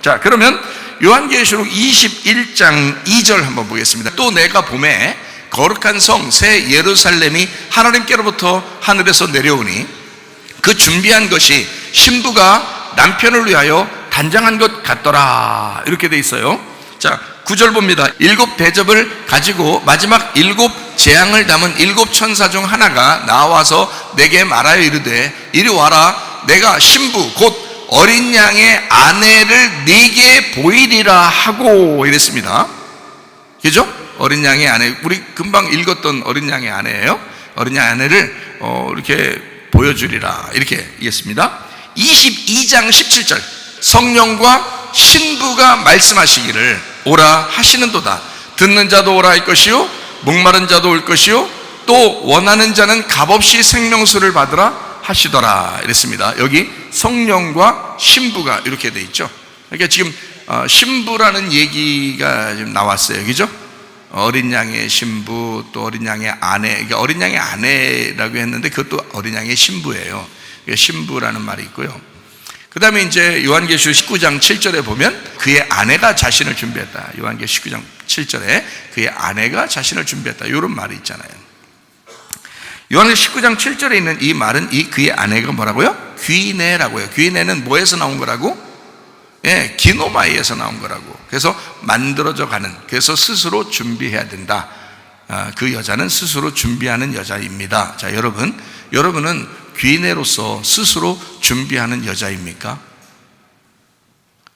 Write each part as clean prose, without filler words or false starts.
자, 그러면 요한계시록 21장 2절 한번 보겠습니다. 또 내가 봄에 거룩한 성 새 예루살렘이 하나님께로부터 하늘에서 내려오니 그 준비한 것이 신부가 남편을 위하여 단장한 것 같더라. 이렇게 돼 있어요. 자, 9절 봅니다. 7 대접을 가지고 마지막 7 재앙을 담은 7 천사 중 하나가 나와서 내게 말하여 이르되 이리 와라. 내가 신부 곧 어린 양의 아내를 네게 보이리라 하고 이랬습니다. 그죠? 어린 양의 아내, 우리 금방 읽었던 어린 양의 아내예요. 어린 양의 아내를 이렇게 보여주리라 이렇게 얘기했습니다. 22장 17절 성령과 신부가 말씀하시기를 오라 하시는도다. 듣는 자도 오라 할 것이요 목마른 자도 올 것이요 또 원하는 자는 값없이 생명수를 받으라 하시더라 이랬습니다. 여기 성령과 신부가 이렇게 돼 있죠. 그러니까 지금 신부라는 얘기가 지금 나왔어요. 그죠? 어린 양의 신부, 또 어린 양의 아내. 그러니까 어린 양의 아내라고 했는데 그것도 어린 양의 신부예요. 신부라는 말이 있고요. 그 다음에 이제 요한계시록 19장 7절에 보면 그의 아내가 자신을 준비했다. 요한계시록 19장 7절에 그의 아내가 자신을 준비했다. 이런 말이 있잖아요. 요한계시록 19장 7절에 있는 이 말은 이 그의 아내가 뭐라고요? 귀내라고요. 귀내는 뭐에서 나온 거라고? 예, 기노마이에서 나온 거라고. 그래서 만들어져 가는, 그래서 스스로 준비해야 된다. 그 여자는 스스로 준비하는 여자입니다. 자, 여러분은 귀내로서 스스로 준비하는 여자입니까?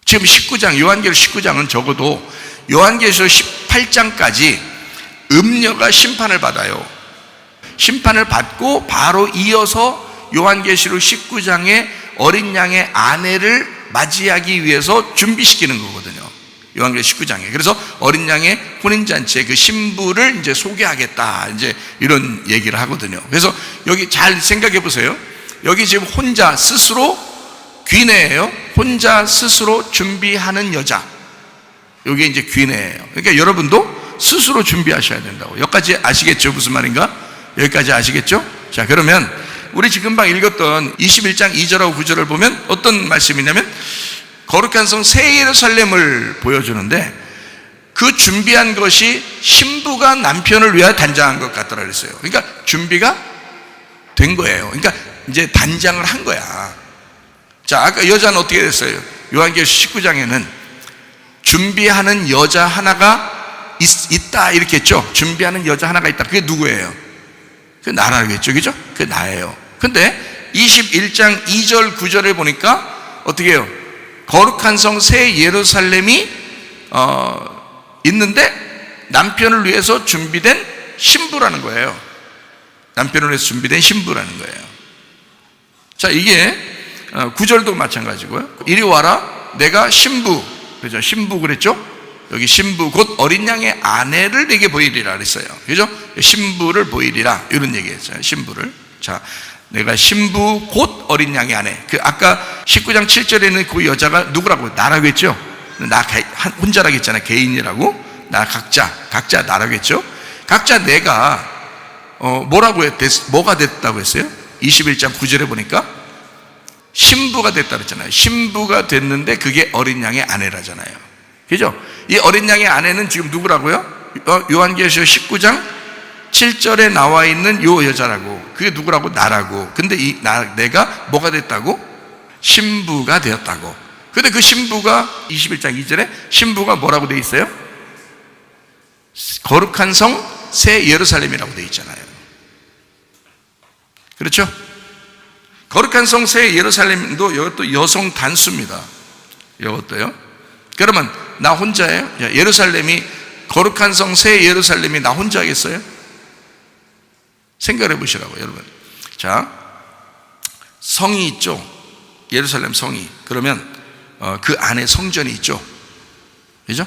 지금 19장, 요한계시록 19장은 적어도 요한계시록 18장까지 음녀가 심판을 받아요. 심판을 받고 바로 이어서 요한계시록 19장에 어린 양의 아내를 맞이하기 위해서 준비시키는 거거든요. 요한계시록 19장에. 그래서 어린 양의 혼인잔치에 그 신부를 이제 소개하겠다. 이제 이런 얘기를 하거든요. 그래서 여기 잘 생각해 보세요. 여기 지금 혼자 스스로 귀내예요. 혼자 스스로 준비하는 여자. 여기 이제 귀내예요. 그러니까 여러분도 스스로 준비하셔야 된다고. 여기까지 아시겠죠? 무슨 말인가? 여기까지 아시겠죠? 자, 그러면 우리 지금 금방 읽었던 21장 2절하고 9절을 보면 어떤 말씀이냐면 거룩한 성 새 예루살렘을 보여주는데 그 준비한 것이 신부가 남편을 위하여 단장한 것 같더라 그랬어요. 그러니까 준비가 된 거예요. 그러니까 이제 단장을 한 거야. 자, 아까 여자는 어떻게 됐어요? 요한계시록 19장에는 준비하는 여자 하나가 있다 이렇게 했죠. 준비하는 여자 하나가 있다. 그게 누구예요? 그 나라겠죠. 그죠? 그게 나예요. 근데 21장 2절 9절에 보니까 어떻게 해요? 거룩한 성 새 예루살렘이 있는데 남편을 위해서 준비된 신부라는 거예요. 남편을 위해서 준비된 신부라는 거예요. 자, 이게 9절도 마찬가지고요. 이리 와라 내가 신부, 그죠? 신부 그랬죠? 여기 신부 곧 어린 양의 아내를 내게 보이리라 그랬어요. 그죠? 신부를 보이리라 이런 얘기했어요. 신부를. 자, 내가 신부 곧 어린 양의 아내. 그 아까 19장 7절에는 그 여자가 누구라고? 나라고 했죠? 나 혼자라고 했잖아요. 개인이라고. 나 각자 나라고 했죠? 각자 내가 뭐라고 뭐가 됐다고 했어요? 21장 9절에 보니까 신부가 됐다 그랬잖아요. 신부가 됐는데 그게 어린 양의 아내라잖아요. 그죠? 이 어린 양의 아내는 지금 누구라고요? 요한계시록 19장 7절에 나와 있는 요 여자라고. 그게 누구라고? 나라고. 근데 내가 뭐가 됐다고? 신부가 되었다고. 근데 그 신부가 21장 2절에 신부가 뭐라고 돼 있어요? 거룩한 성 새 예루살렘이라고 돼 있잖아요. 그렇죠? 거룩한 성 새 예루살렘도 이것도 여성 단수입니다. 이것도요. 그러면 나 혼자예요? 예루살렘이 거룩한 성 새 예루살렘이 나 혼자 하겠어요? 생각해 보시라고 여러분. 자, 성이 있죠. 예루살렘 성이. 그러면 그 안에 성전이 있죠. 그죠?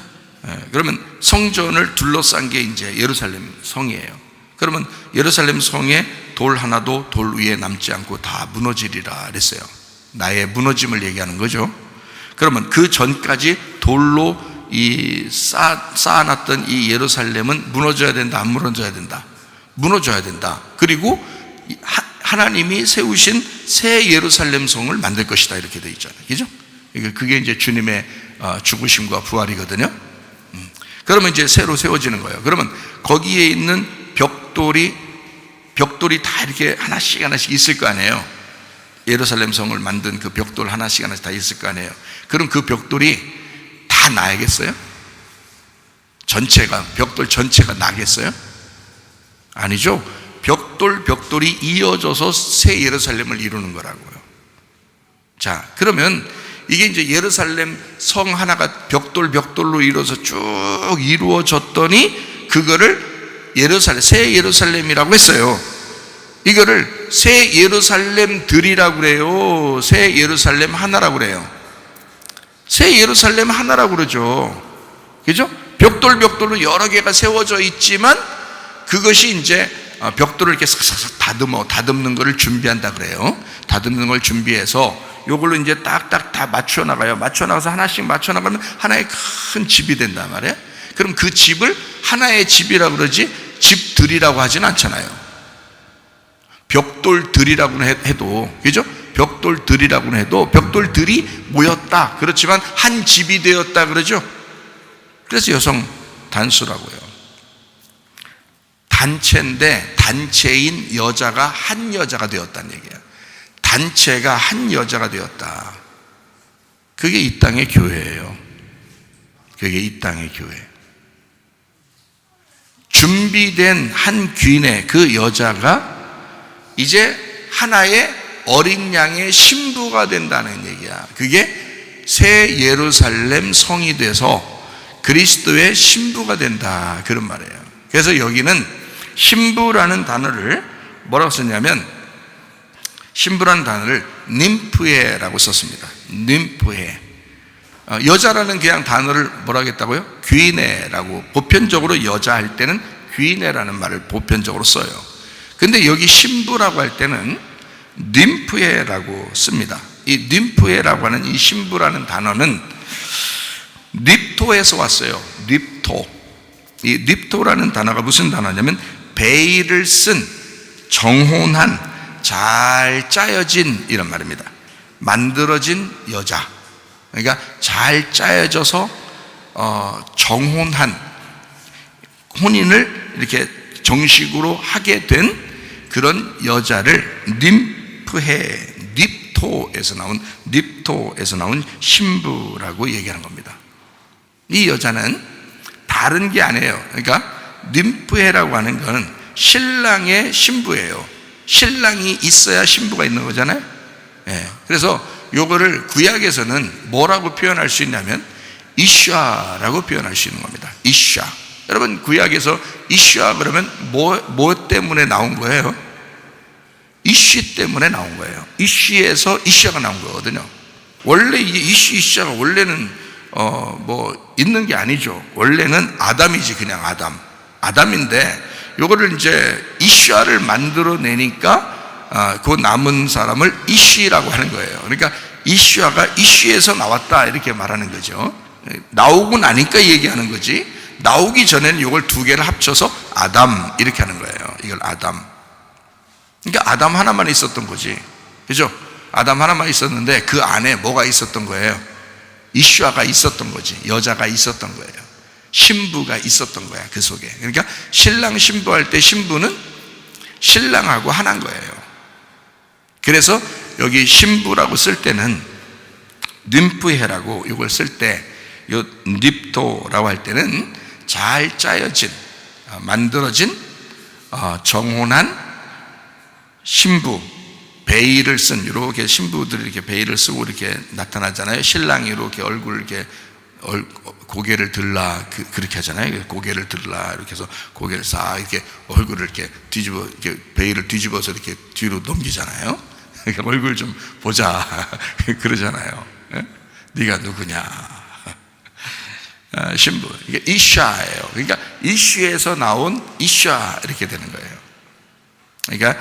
그러면 성전을 둘러싼 게 이제 예루살렘 성이에요. 그러면 예루살렘 성에 돌 하나도 돌 위에 남지 않고 다 무너지리라 그랬어요. 나의 무너짐을 얘기하는 거죠. 그러면 그 전까지 돌로 쌓아놨던 이 예루살렘은 무너져야 된다, 안 무너져야 된다? 무너져야 된다. 그리고 하나님이 세우신 새 예루살렘 성을 만들 것이다 이렇게 되어 있잖아요. 그죠? 그게 이제 주님의 죽으심과 부활이거든요. 그러면 이제 새로 세워지는 거예요. 그러면 거기에 있는 벽돌이 다 이렇게 하나씩 있을 거 아니에요. 예루살렘 성을 만든 그 벽돌 하나씩 다 있을 거 아니에요. 그럼 그 벽돌이 다 나야겠어요? 벽돌 전체가 나겠어요? 아니죠. 벽돌이 이어져서 새 예루살렘을 이루는 거라고요. 자, 그러면 이게 이제 예루살렘 성 하나가 벽돌로 이루어서 쭉 이루어졌더니 그거를 새 예루살렘이라고 했어요. 이거를 새 예루살렘들이라고 그래요. 새 예루살렘 하나라고 그래요. 새 예루살렘 하나라고 그러죠. 그죠? 벽돌로 여러 개가 세워져 있지만 그것이 이제 벽돌을 이렇게 싹싹 다듬는 것을 준비한다 그래요. 다듬는 걸 준비해서 요걸로 이제 딱딱 다 맞춰 나가요. 맞춰 나가서 하나씩 맞춰 나가면 하나의 큰 집이 된단 말이에요. 그럼 그 집을 하나의 집이라고 그러지 집들이라고 하진 않잖아요. 벽돌들이라고는 해도, 그죠? 벽돌들이라고는 해도 벽돌들이 모였다. 그렇지만 한 집이 되었다 그러죠. 그래서 여성 단수라고요. 단체인데 단체인 여자가 한 여자가 되었다는 얘기예요. 단체가 한 여자가 되었다. 그게 이 땅의 교회예요. 그게 이 땅의 교회. 준비된 한 귀인의 그 여자가 이제 하나의 어린 양의 신부가 된다는 얘기야. 그게 새 예루살렘 성이 돼서 그리스도의 신부가 된다, 그런 말이에요. 그래서 여기는 신부라는 단어를 뭐라고 썼냐면, 신부라는 단어를 님프에라고 썼습니다. 님프에. 여자라는 그냥 단어를 뭐라고 했다고요? 귀인애라고. 보편적으로 여자 할 때는 귀인애라는 말을 보편적으로 써요. 근데 여기 신부라고 할 때는 님프에라고 씁니다. 이 님프에라고 하는 이 신부라는 단어는 립토에서 왔어요. 립토. 이 립토라는 단어가 무슨 단어냐면 베일을 쓴 정혼한 잘 짜여진 이런 말입니다. 만들어진 여자. 그러니까 잘 짜여져서 정혼한, 혼인을 이렇게 정식으로 하게 된 그런 여자를 님프해, 립토에서 나온 신부라고 얘기하는 겁니다. 이 여자는 다른 게 아니에요. 그러니까 님프해라고 하는 것은 신랑의 신부예요. 신랑이 있어야 신부가 있는 거잖아요. 예. 그래서 요거를 구약에서는 뭐라고 표현할 수 있냐면 이슈아라고 표현할 수 있는 겁니다. 이슈아. 여러분, 구약에서 이슈아 그러면 뭐 때문에 나온 거예요? 이슈 때문에 나온 거예요. 이슈에서 이슈아가 나온 거거든요. 원래 이게 이슈아가 원래는 뭐 있는 게 아니죠. 원래는 아담이지, 그냥 아담인데 요거를 이제 이슈아를 만들어내니까 그 남은 사람을 이슈라고 하는 거예요. 그러니까 이슈아가 이슈에서 나왔다 이렇게 말하는 거죠. 나오고 나니까 얘기하는 거지, 나오기 전에는 이걸 두 개를 합쳐서 아담 이렇게 하는 거예요. 이걸 아담. 그러니까 아담 하나만 있었던 거지, 그죠? 아담 하나만 있었는데 그 안에 뭐가 있었던 거예요? 이슈아가 있었던 거지. 여자가 있었던 거예요. 신부가 있었던 거야, 그 속에. 그러니까 신랑 신부할 때 신부는 신랑하고 하나인 거예요. 그래서 여기 신부라고 쓸 때는 님프해라고 이걸 쓸 때, 요 닙토라고 할 때는 잘 짜여진, 만들어진, 정혼한 신부, 베일을 쓴, 이렇게 신부들이 이렇게 베일을 쓰고 이렇게 나타나잖아요. 신랑이 이렇게 얼굴 이렇게 고개를 들라 그렇게 하잖아요. 고개를 들라 이렇게 해서 고개를 싹 이렇게 얼굴을 이렇게 이렇게 베일을 뒤집어서 이렇게 뒤로 넘기잖아요. 그러니까 얼굴 좀 보자 그러잖아요. 네가 누구냐? 신부. 이게 이슈아예요. 그러니까 이슈에서 나온 이슈아 이렇게 되는 거예요. 그러니까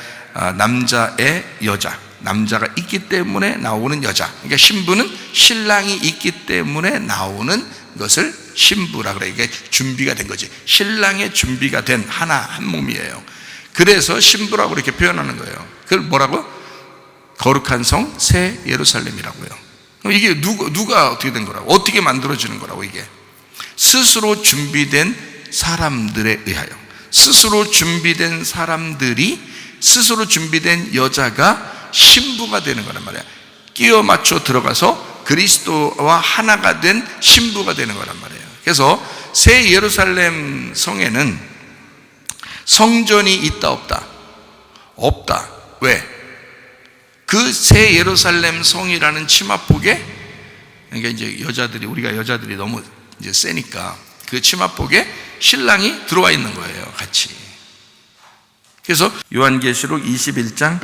남자의 여자, 남자가 있기 때문에 나오는 여자. 그러니까 신부는 신랑이 있기 때문에 나오는 것을 신부라 그래. 이게 준비가 된 거지. 신랑의 준비가 된 한 몸이에요. 그래서 신부라고 이렇게 표현하는 거예요. 그걸 뭐라고? 거룩한 성 새 예루살렘이라고요. 이게 누가 어떻게 된 거라고? 어떻게 만들어지는 거라고? 이게 스스로 준비된 사람들에 의하여, 스스로 준비된 사람들이, 스스로 준비된 여자가 신부가 되는 거란 말이야. 끼워 맞춰 들어가서 그리스도와 하나가 된 신부가 되는 거란 말이에요. 그래서 새 예루살렘 성에는 성전이 있다 없다? 없다. 왜? 그 새 예루살렘 성이라는 치마폭에, 그러니까 이제 우리가 여자들이 너무 이제 세니까 그 치마폭에 신랑이 들어와 있는 거예요, 같이. 그래서 요한계시록 21장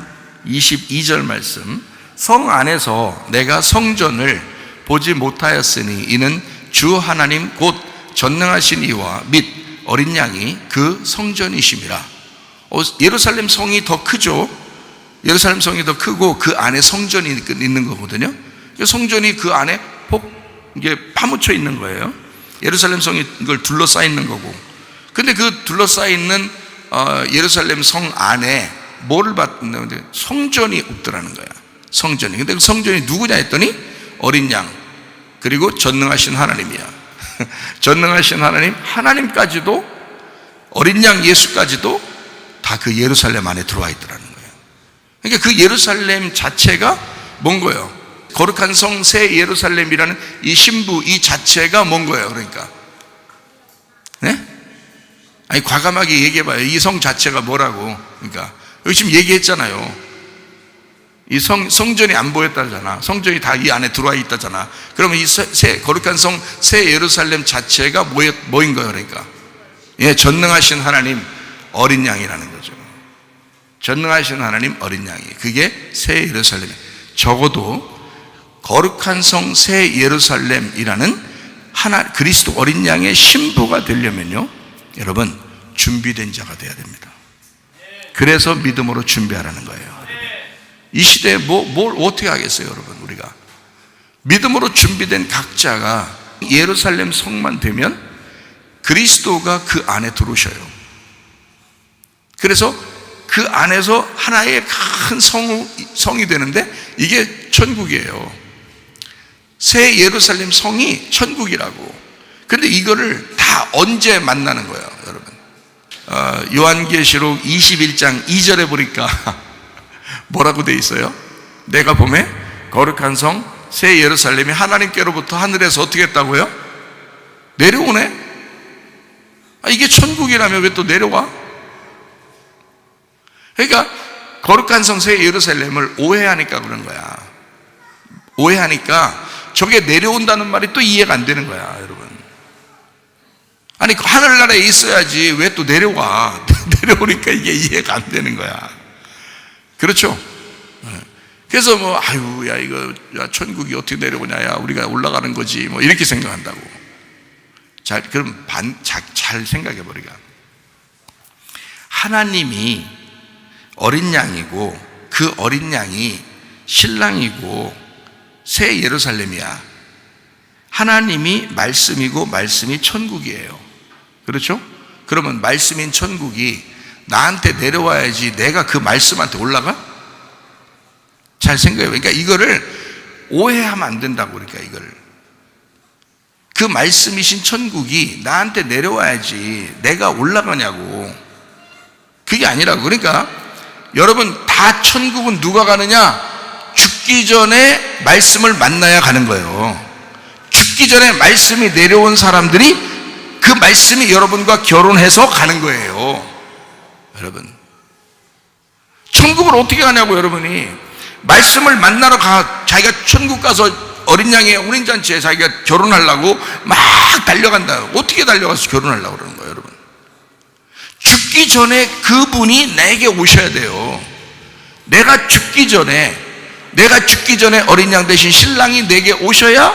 22절 말씀, 성 안에서 내가 성전을 보지 못하였으니 이는 주 하나님 곧 전능하신 이와 및 어린 양이 그 성전이심이라. 예루살렘 성이 더 크죠. 예루살렘 성이 더 크고 그 안에 성전이 있는 거거든요. 성전이 그 안에 이게 파묻혀 있는 거예요. 예루살렘 성이 이걸 둘러싸여 있는 거고. 근데 그 둘러싸여 있는 예루살렘 성 안에 뭐를 봤는데 성전이 없더라는 거야. 성전이. 근데 그 성전이 누구냐 했더니 어린 양, 그리고 전능하신 하나님이야. 전능하신 하나님까지도, 어린 양 예수까지도 다 그 예루살렘 안에 들어와 있더라는 거예요. 그러니까 그 예루살렘 자체가 뭔 거예요? 거룩한 성 새 예루살렘이라는 이 신부, 이 자체가 뭔 거예요? 그러니까 네? 아니, 과감하게 얘기해봐요. 이 성 자체가 뭐라고? 그러니까 여기 지금 얘기했잖아요. 이 성전이 안 보였다잖아. 성전이 다 이 안에 들어와 있다잖아. 그러면 이 거룩한 성 새 예루살렘 자체가 뭐인 거예요? 그러니까 예, 전능하신 하나님 어린 양이라는 거죠. 전능하신 하나님 어린 양이, 그게 새 예루살렘. 적어도 거룩한 성 새 예루살렘이라는 그리스도 어린 양의 신부가 되려면요, 여러분 준비된 자가 돼야 됩니다. 그래서 믿음으로 준비하라는 거예요. 이 시대에 뭘 어떻게 하겠어요, 여러분? 우리가 믿음으로 준비된 각자가 예루살렘 성만 되면 그리스도가 그 안에 들어오셔요. 그래서 그 안에서 하나의 큰 성이 되는데 이게 천국이에요. 새 예루살렘 성이 천국이라고. 근데 이거를 다 언제 만나는 거예요, 여러분? 요한계시록 21장 2절에 보니까 뭐라고 돼 있어요? 내가 보매 거룩한 성 새 예루살렘이 하나님께로부터 하늘에서 어떻게 했다고요? 내려오네? 이게 천국이라면 왜 또 내려와? 그러니까 거룩한 성 새 예루살렘을 오해하니까 그런 거야. 오해하니까 저게 내려온다는 말이 또 이해가 안 되는 거야, 여러분. 아니, 하늘나라에 있어야지 왜 또 내려와? 내려오니까 이게 이해가 안 되는 거야. 그렇죠? 그래서 야, 이거, 야, 천국이 어떻게 내려오냐, 야, 우리가 올라가는 거지, 이렇게 생각한다고. 그럼 잘 생각해 보리가. 하나님이 어린 양이고, 그 어린 양이 신랑이고, 새 예루살렘이야. 하나님이 말씀이고, 말씀이 천국이에요. 그렇죠? 그러면 말씀인 천국이 나한테 내려와야지 내가 그 말씀한테 올라가? 잘 생각해요. 그러니까 이거를 오해하면 안 된다고. 그러니까 이걸, 그 말씀이신 천국이 나한테 내려와야지 내가 올라가냐고. 그게 아니라고. 그러니까 여러분, 다 천국은 누가 가느냐? 죽기 전에 말씀을 만나야 가는 거예요. 죽기 전에 말씀이 내려온 사람들이 그 말씀이 여러분과 결혼해서 가는 거예요. 여러분, 천국을 어떻게 가냐고. 여러분이 말씀을 만나러 자기가 천국 가서 어린 양의 혼인잔치에 자기가 결혼하려고 막 달려간다. 어떻게 달려가서 결혼하려고 그러는 거예요, 여러분? 죽기 전에 그분이 내게 오셔야 돼요. 내가 죽기 전에 어린 양 대신 신랑이 내게 오셔야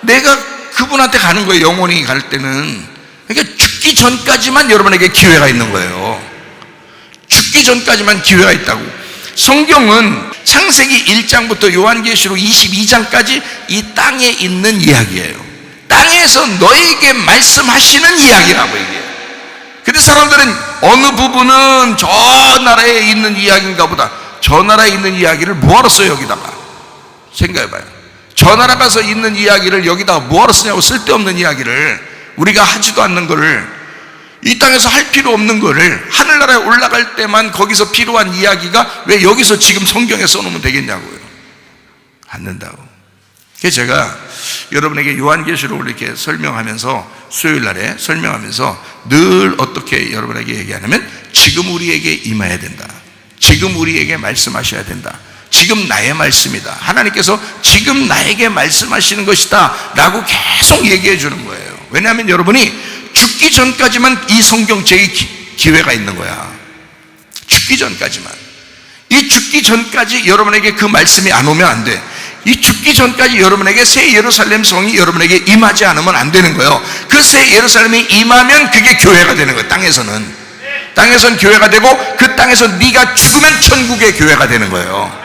내가 그분한테 가는 거예요, 영원히 갈 때는. 그러니까 죽기 전까지만 여러분에게 기회가 있는 거예요. 죽기 전까지만 기회가 있다고. 성경은 창세기 1장부터 요한계시록 22장까지 이 땅에 있는 이야기예요. 땅에서 너에게 말씀하시는 이야기라고 이게. 근데 사람들은 어느 부분은 저 나라에 있는 이야기인가 보다. 저 나라에 있는 이야기를 뭐하러 써요, 여기다가? 생각해봐요. 저 나라 가서 있는 이야기를 여기다가 뭐하러 쓰냐고, 쓸데없는 이야기를, 우리가 하지도 않는 거를, 이 땅에서 할 필요 없는 거를 하늘나라에 올라갈 때만 거기서 필요한 이야기가 왜 여기서 지금 성경에 써놓으면 되겠냐고요. 안 된다고. 그래서 제가 여러분에게 요한계시록을 이렇게 설명하면서, 수요일 날에 설명하면서 늘 어떻게 여러분에게 얘기하냐면, 지금 우리에게 임해야 된다, 지금 우리에게 말씀하셔야 된다, 지금 나의 말씀이다, 하나님께서 지금 나에게 말씀하시는 것이다 라고 계속 얘기해 주는 거예요. 왜냐하면 여러분이 죽기 전까지만 이 성경책의 기회가 있는 거야. 죽기 전까지만. 이 죽기 전까지 여러분에게 그 말씀이 안 오면 안 돼. 이 죽기 전까지 여러분에게 새 예루살렘 성이 여러분에게 임하지 않으면 안 되는 거예요. 그 새 예루살렘이 임하면 그게 교회가 되는 거예요. 땅에선 교회가 되고, 그 땅에서 네가 죽으면 천국의 교회가 되는 거예요.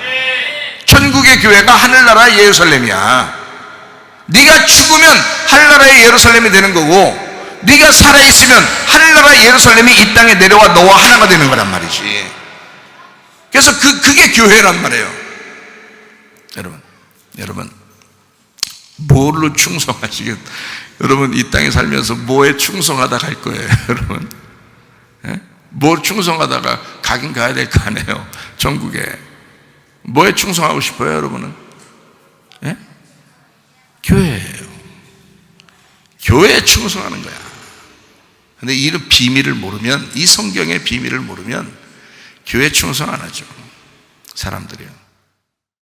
천국의 교회가 하늘나라의 예루살렘이야. 네가 죽으면 하늘나라의 예루살렘이 되는 거고, 네가 살아있으면 하늘나라의 예루살렘이 이 땅에 내려와 너와 하나가 되는 거란 말이지. 그래서 그게 교회란 말이에요. 여러분 뭘로 충성하시겠? 여러분 이 땅에 살면서 뭐에 충성하다 갈 거예요? 여러분, 예? 뭘 충성하다가 가긴 가야 될 거 아니에요? 전국에 뭐에 충성하고 싶어요, 여러분은? 예? 교회예요. 교회에 충성하는 거야. 근데 이 비밀을 모르면, 이 성경의 비밀을 모르면 교회 충성 안 하죠, 사람들이요.